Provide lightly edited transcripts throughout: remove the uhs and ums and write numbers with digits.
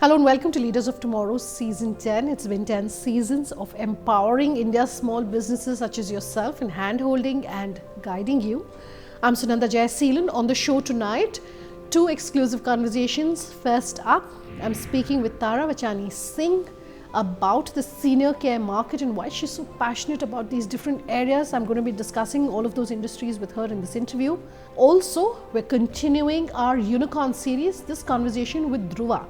Hello and welcome to Leaders of Tomorrow Season 10. It's been 10 seasons of empowering India's small businesses such as yourself in hand-holding and guiding you. I'm Sunanda Jaiseelan. On the show tonight, two exclusive conversations. First up, I'm speaking with Tara Singh Vachani about the senior care market and why she's so passionate about these different areas. I'm going to be discussing all of those industries with her in this interview. Also, we're continuing our Unicorn series, this conversation with Druva.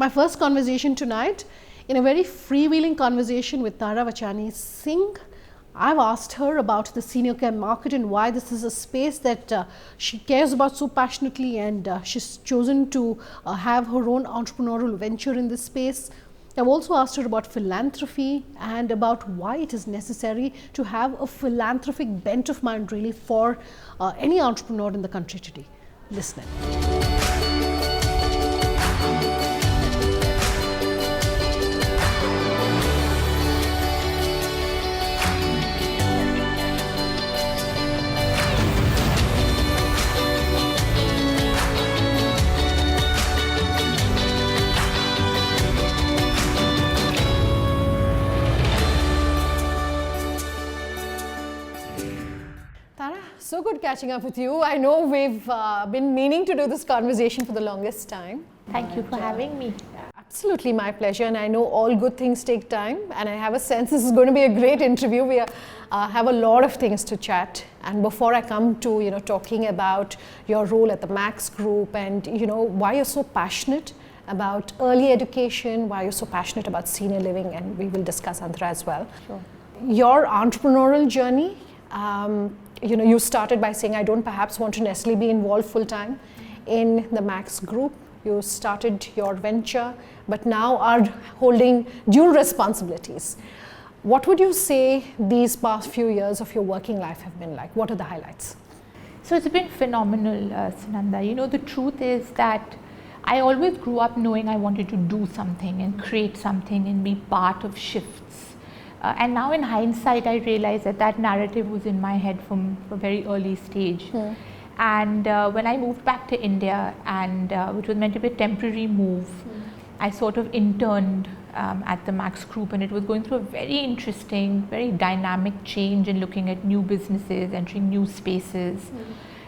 My first conversation tonight, in a very freewheeling conversation with Tara Singh, I've asked her about the senior care market and why this is a space that she cares about so passionately, and she's chosen to have her own entrepreneurial venture in this space. I've also asked her about philanthropy and about why it is necessary to have a philanthropic bent of mind really for any entrepreneur in the country today. Listen in. So good catching up with you. I know we've been meaning to do this conversation for the longest time. Thank you for having me. Absolutely my pleasure, and I know all good things take time, and I have a sense this is going to be a great interview. We have a lot of things to chat, and before I come to talking about your role at the Max Group and why you're so passionate about early education, why you're so passionate about senior living, and we will discuss Antara as well. Sure. Your entrepreneurial journey, you started by saying I don't perhaps want to necessarily be involved full-time in the Max Group. You started your venture, but now are holding dual responsibilities. What would you say these past few years of your working life have been like? What are the highlights? So it's been phenomenal, Sunanda. The truth is that I always grew up knowing I wanted to do something and create something and be part of shifts. And now in hindsight, I realize that narrative was in my head from a very early stage. And when I moved back to India, and which was meant to be a temporary move, I sort of interned at the Max Group, and it was going through a very interesting, very dynamic change in looking at new businesses, entering new spaces.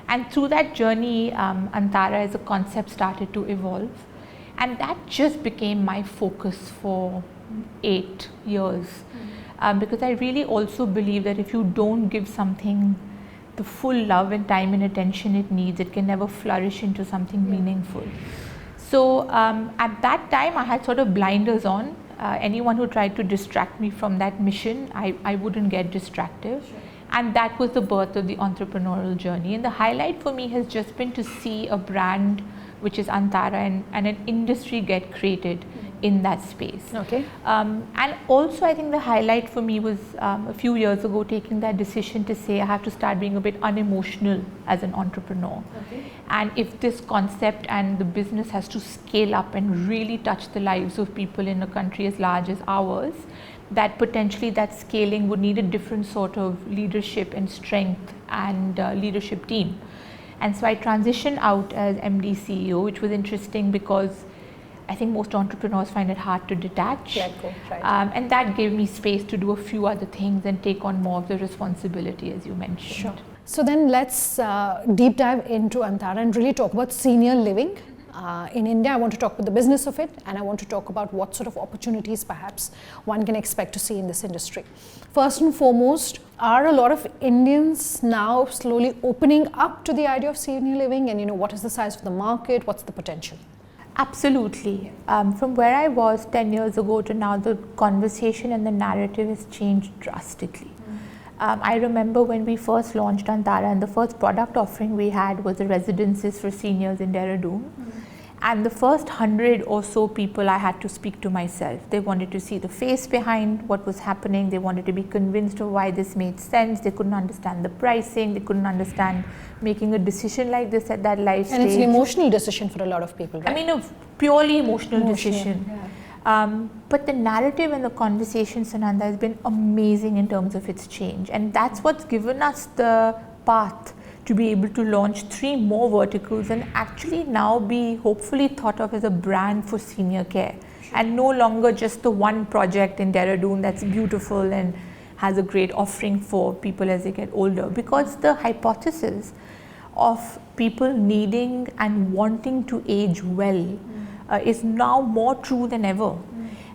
And through that journey, Antara as a concept started to evolve. And that just became my focus for 8 years. Because I really also believe that if you don't give something the full love and time and attention it needs, it can never flourish into something meaningful. So at that time, I had sort of blinders on. Anyone who tried to distract me from that mission, I wouldn't get distracted. Sure. And that was the birth of the entrepreneurial journey. And the highlight for me has just been to see a brand which is Antara and an industry get created in that space. Okay. And also I think the highlight for me was a few years ago taking that decision to say I have to start being a bit unemotional as an entrepreneur. Okay. And if this concept and the business has to scale up and really touch the lives of people in a country as large as ours, that potentially that scaling would need a different sort of leadership and strength and leadership team. And so I transitioned out as MD CEO, which was interesting because I think most entrepreneurs find it hard to detach. Yeah, cool. Right. And that gave me space to do a few other things and take on more of the responsibility, as you mentioned. Sure. So then let's deep dive into Antara and really talk about senior living. In India, I want to talk about the business of it, and I want to talk about what sort of opportunities perhaps one can expect to see in this industry. First and foremost, are a lot of Indians now slowly opening up to the idea of senior living, and what is the size of the market, what's the potential? Absolutely. From where I was 10 years ago to now, the conversation and the narrative has changed drastically. I remember when we first launched Antara, and the first product offering we had was the residences for seniors in Dehradun. And the first 100 or so people I had to speak to myself. They wanted to see the face behind what was happening. They wanted to be convinced of why this made sense. They couldn't understand the pricing. They couldn't understand making a decision like this at that life stage. And it's an emotional decision for a lot of people, right? I mean, a purely emotional decision. But the narrative and the conversation, Sunanda, has been amazing in terms of its change, and that's what's given us the path to be able to launch 3 more verticals and actually now be hopefully thought of as a brand for senior care, and no longer just the one project in Dehradun that's beautiful and has a great offering for people as they get older, because the hypothesis of people needing and wanting to age well is now more true than ever.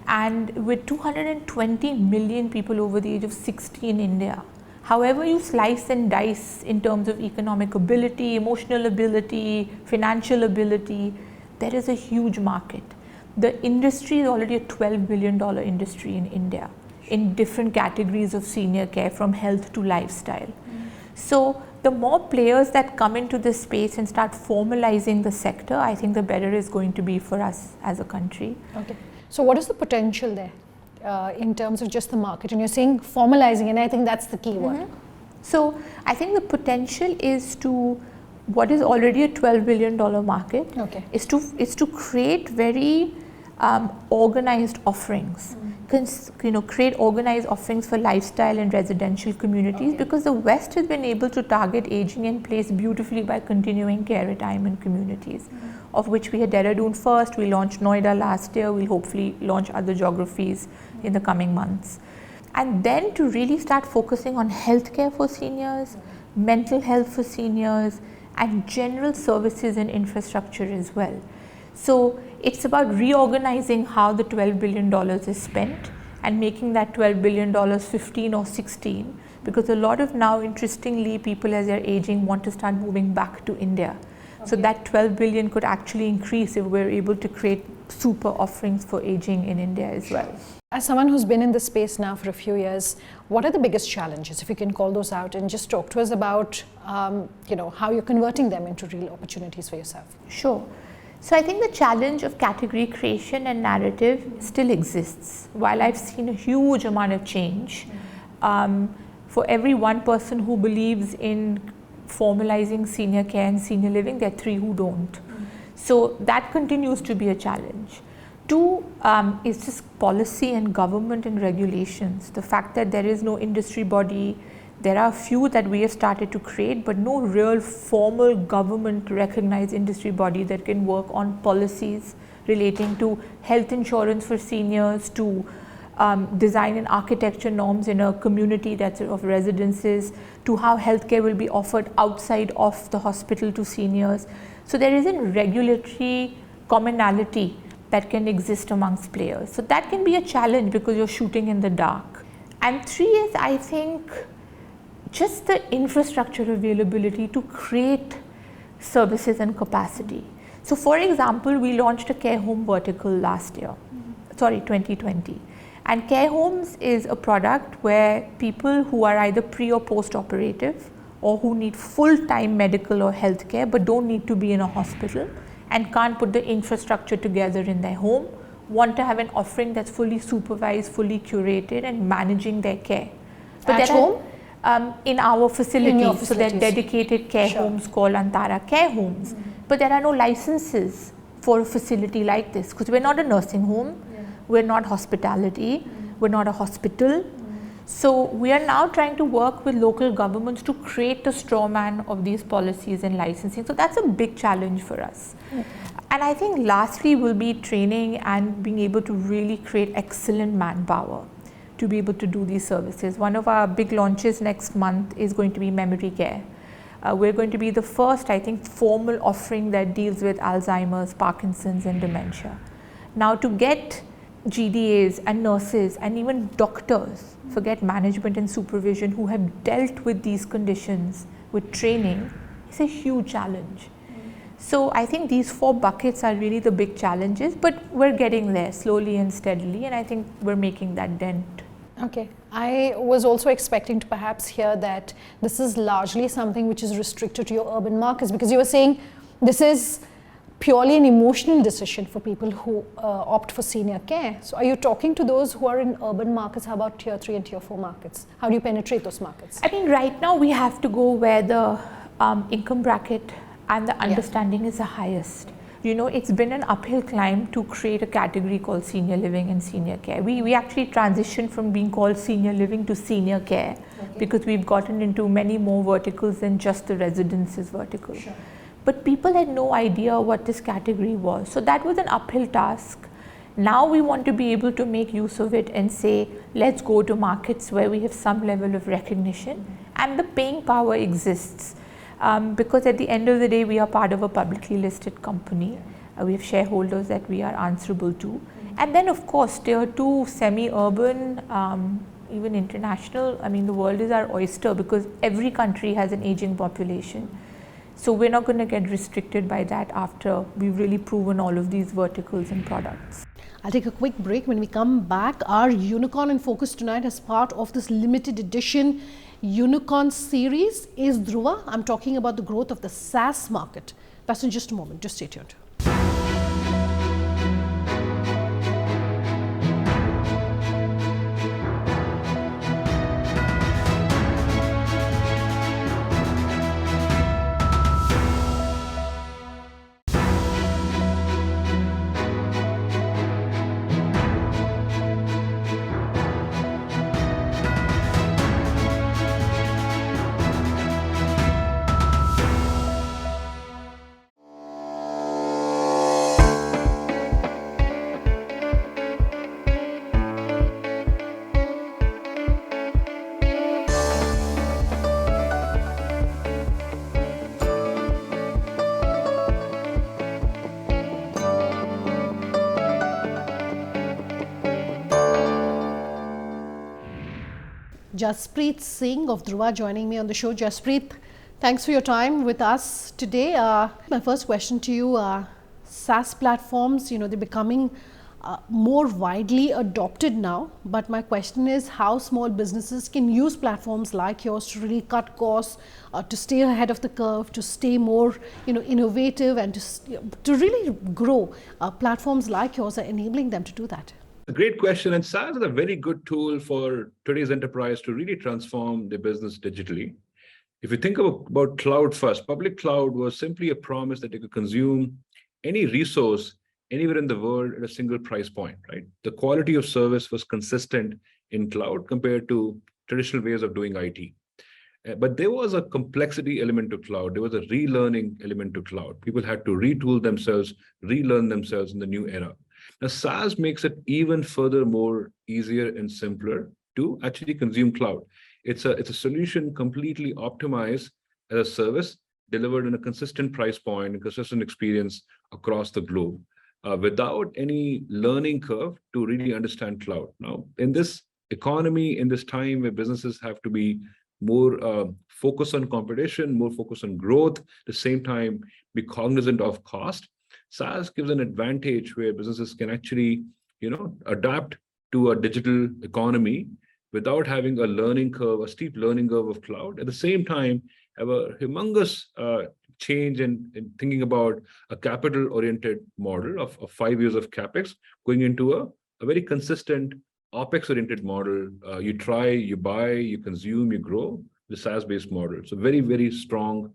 And with 220 million people over the age of 60 in India, however you slice and dice in terms of economic ability, emotional ability, financial ability, there is a huge market. The industry is already a $12 billion industry in India in different categories of senior care, from health to lifestyle. So the more players that come into this space and start formalizing the sector, I think the better it's going to be for us as a country. Okay. So what is the potential there in terms of just the market? And you're saying formalizing, and I think that's the key word. So I think the potential is to, what is already a $12 billion market, is to create very organized offerings. Create organized offerings for lifestyle and residential communities, because the West has been able to target aging in place beautifully by continuing care retirement communities, of which we had Dehradun first, we launched Noida last year, we'll hopefully launch other geographies in the coming months. And then to really start focusing on healthcare for seniors, mental health for seniors, and general services and infrastructure as well. So it's about reorganizing how the $12 billion is spent and making that $12 billion 15 or 16, because a lot of now, interestingly, people as they're aging want to start moving back to India. So that 12 billion could actually increase if we're able to create super offerings for aging in India as well. As someone who's been in this space now for a few years, what are the biggest challenges, if you can call those out, and just talk to us about how you're converting them into real opportunities for yourself? Sure. So I think the challenge of category creation and narrative still exists. While I've seen a huge amount of change, for every one person who believes in formalizing senior care and senior living, there are 3 who don't. So that continues to be a challenge. 2 is just policy and government and regulations. The fact that there is no industry body, there are a few that we have started to create, but no real formal government recognized industry body that can work on policies relating to health insurance for seniors, to design and architecture norms in a community that's of residences, to how healthcare will be offered outside of the hospital to seniors. So there isn't regulatory commonality that can exist amongst players. So that can be a challenge because you're shooting in the dark. And 3 is, I think, just the infrastructure availability to create services and capacity. So for example, we launched a care home vertical last year, 2020. And care homes is a product where people who are either pre or post operative, or who need full-time medical or health care but don't need to be in a hospital and can't put the infrastructure together in their home, want to have an offering that's fully supervised, fully curated, and managing their care. But at home? In our facilities. So there are dedicated care Sure. homes called Antara care homes. But there are no licenses for a facility like this, because we're not a nursing home, we're not hospitality, we're not a hospital. So we are now trying to work with local governments to create the straw man of these policies and licensing. So that's a big challenge for us. And I think lastly will be training and being able to really create excellent manpower to be able to do these services. One of our big launches next month is going to be memory care. We're going to be the first, I think, formal offering that deals with Alzheimer's, Parkinson's, and dementia. Now, to get GDAs and nurses and even doctors, forget management and supervision, who have dealt with these conditions with training, is a huge challenge. So I think these 4 buckets are really the big challenges, but we're getting there slowly and steadily, and I think we're making that dent. Okay. I was also expecting to perhaps hear that this is largely something which is restricted to your urban markets, because you were saying this is purely an emotional decision for people who opt for senior care. So are you talking to those who are in urban markets? How about tier 3 and tier 4 markets? How do you penetrate those markets? I mean, right now we have to go where the income bracket and the understanding is the highest. it's been an uphill climb to create a category called senior living and senior care. We actually transitioned from being called senior living to senior care because we've gotten into many more verticals than just the residences vertical. Sure. But people had no idea what this category was. So that was an uphill task. Now we want to be able to make use of it and say, let's go to markets where we have some level of recognition and the paying power exists. Because at the end of the day, we are part of a publicly listed company. We have shareholders that we are answerable to. And then of course, tier 2, semi-urban, even international, the world is our oyster because every country has an aging population. So we're not going to get restricted by that after we've really proven all of these verticals and products. I'll take a quick break. When we come back, our Unicorn in Focus tonight as part of this limited edition Unicorn series is Druva. I'm talking about the growth of the SaaS market. That's in just a moment. Just stay tuned. Jaspreet Singh of Druva joining me on the show. Jaspreet, thanks for your time with us today. My first question to you, SaaS platforms, they're becoming more widely adopted now. But my question is how small businesses can use platforms like yours to really cut costs, to stay ahead of the curve, to stay more innovative and to really grow. Platforms like yours are enabling them to do that. A great question, and SaaS is a very good tool for today's enterprise to really transform their business digitally. If you think about cloud first, public cloud was simply a promise that you could consume any resource anywhere in the world at a single price point, right? The quality of service was consistent in cloud compared to traditional ways of doing IT. But there was a complexity element to cloud. There was a relearning element to cloud. People had to retool themselves, relearn themselves in the new era. Now, SaaS makes it even further more easier and simpler to actually consume cloud. It's a solution completely optimized as a service delivered in a consistent price point and consistent experience across the globe without any learning curve to really understand cloud. Now, in this economy, in this time where businesses have to be more focused on competition, more focused on growth, at the same time be cognizant of cost, SaaS gives an advantage where businesses can actually, adapt to a digital economy without having a learning curve, a steep learning curve of cloud. At the same time, have a humongous change in thinking about a capital-oriented model of 5 years of CapEx going into a very consistent OpEx-oriented model. You try, you buy, you consume, you grow, the SaaS-based model. So very, very strong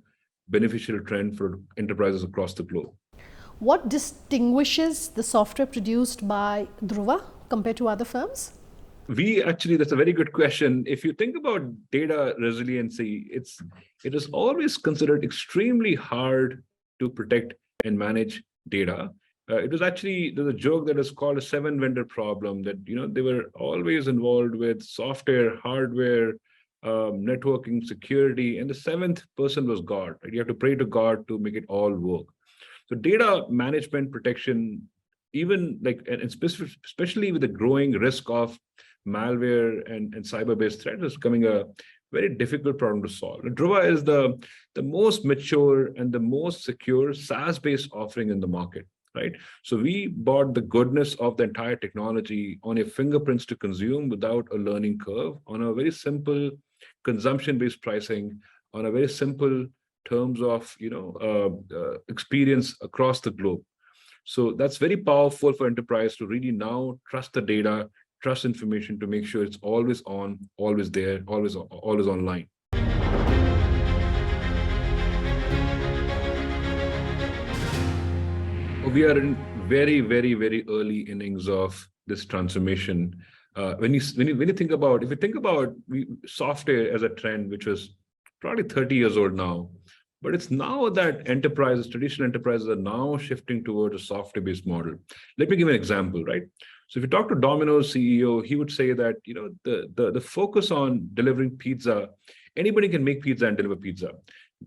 beneficial trend for enterprises across the globe. What distinguishes the software produced by Druva compared to other firms? That's a very good question. If you think about data resiliency, it is always considered extremely hard to protect and manage data. There's a joke that is called a 7-vendor problem that, they were always involved with software, hardware, networking, security, and the 7th person was God. Right? You have to pray to God to make it all work. So data management protection, especially with the growing risk of malware and cyber-based threats, is becoming a very difficult problem to solve. Druva is the most mature and the most secure SaaS-based offering in the market, right? So we bought the goodness of the entire technology on a fingerprints to consume without a learning curve, on a very simple consumption-based pricing, on a very simple terms of experience across the globe. So that's very powerful for enterprise to really now trust the data, trust information to make sure it's always on, always there, always online. We are in very, very, very early innings of this transformation. When you think about, if you think about software as a trend, which was probably 30 years old now, but it's now that traditional enterprises are now shifting towards a software-based model. Let me give an example, right? So if you talk to Domino's CEO, he would say that, the focus on delivering pizza, anybody can make pizza and deliver pizza.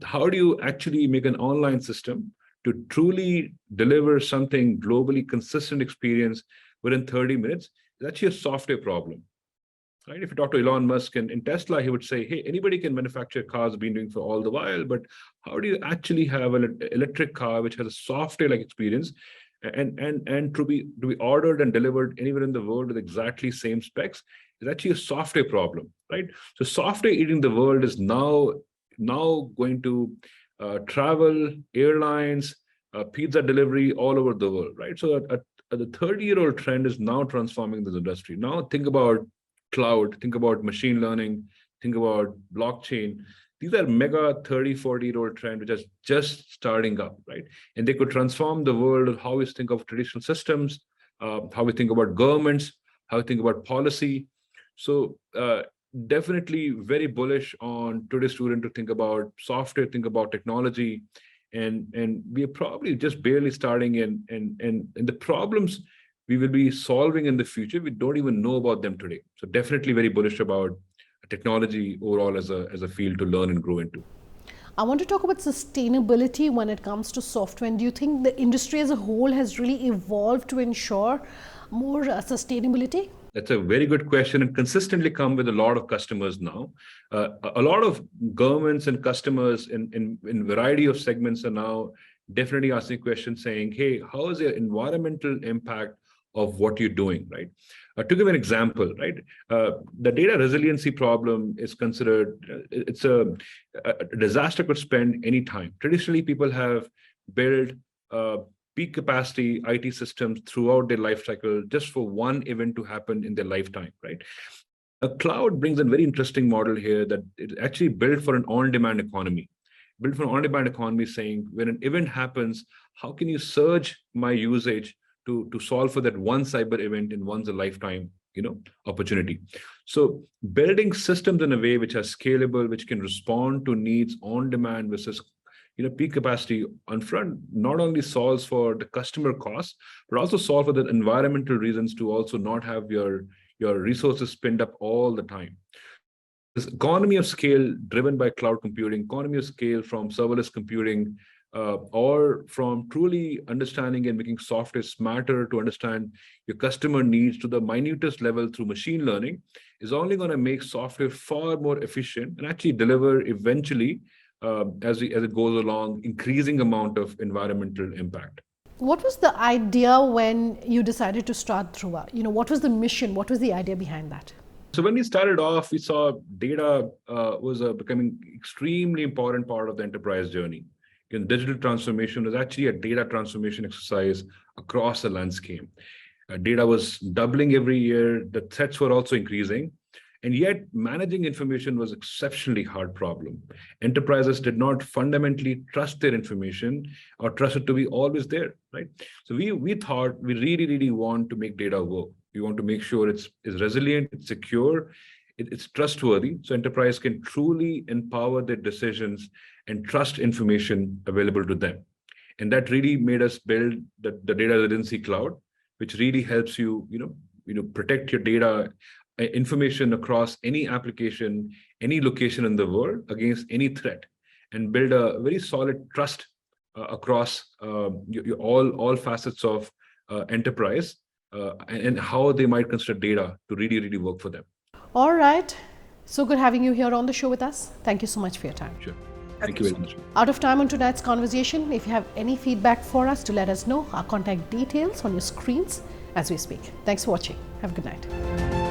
How do you actually make an online system to truly deliver something globally consistent experience within 30 minutes? It's actually a software problem. Right? If you talk to Elon Musk and in Tesla, he would say, hey, anybody can manufacture cars, been doing for all the while, but how do you actually have an electric car which has a software-like experience and to be ordered and delivered anywhere in the world with exactly same specs? It's actually a software problem, right? So software eating the world is now going to travel, airlines, pizza delivery all over the world, right? So the 30-year-old trend is now transforming this industry. Now think about cloud, think about machine learning, think about blockchain. These are mega 30, 40-year-old trend, which is just starting up, right? And they could transform the world of how we think of traditional systems, how we think about governments, how we think about policy. So definitely very bullish on today's student to think about software, think about technology, and we are probably just barely starting in the problems we will be solving in the future. We don't even know about them today. So definitely very bullish about technology overall as a field to learn and grow into. I want to talk about sustainability when it comes to software. And do you think the industry as a whole has really evolved to ensure more sustainability? That's a very good question, and consistently come with a lot of customers now. A lot of governments and customers in variety of segments are now definitely asking questions saying, hey, how is the environmental impact of what you're doing, right? To give an example, right, the data resiliency problem is considered, it's a disaster could spend any time. Traditionally, people have built peak capacity IT systems throughout their life cycle just for one event to happen in their lifetime, right? A cloud brings a very interesting model here that it's actually built for an on-demand economy. Built for an on-demand economy, saying when an event happens, how can you surge my usage to solve for that one cyber event in once a lifetime, opportunity. So building systems in a way which are scalable, which can respond to needs on demand versus peak capacity on front, not only solves for the customer costs, but also solve for the environmental reasons to also not have your resources spinned up all the time. This economy of scale driven by cloud computing, economy of scale from serverless computing, or from truly understanding and making software smarter to understand your customer needs to the minutest level through machine learning, is only going to make software far more efficient and actually deliver eventually, as it goes along, increasing amount of environmental impact. What was the idea when you decided to start Druva? What was the mission? What was the idea behind that? So when we started off, we saw data was becoming extremely important part of the enterprise journey. Digital transformation was actually a data transformation exercise across the landscape. Data was doubling every year. The threats were also increasing. And yet managing information was exceptionally hard problem. Enterprises did not fundamentally trust their information or trust it to be always there, right? So we thought we really, really want to make data work. We want to make sure it's resilient, it's secure, it's trustworthy, so enterprise can truly empower their decisions and trust information available to them. And that really made us build the data residency cloud, which really helps you, protect your data information across any application, any location in the world against any threat, and build a very solid trust across all facets of enterprise and how they might consider data to really, really work for them. All right. So good having you here on the show with us. Thank you so much for your time. Sure. Thank you very much. Out of time on tonight's conversation. If you have any feedback for us, to let us know. Our contact details on your screens as we speak. Thanks for watching. Have a good night.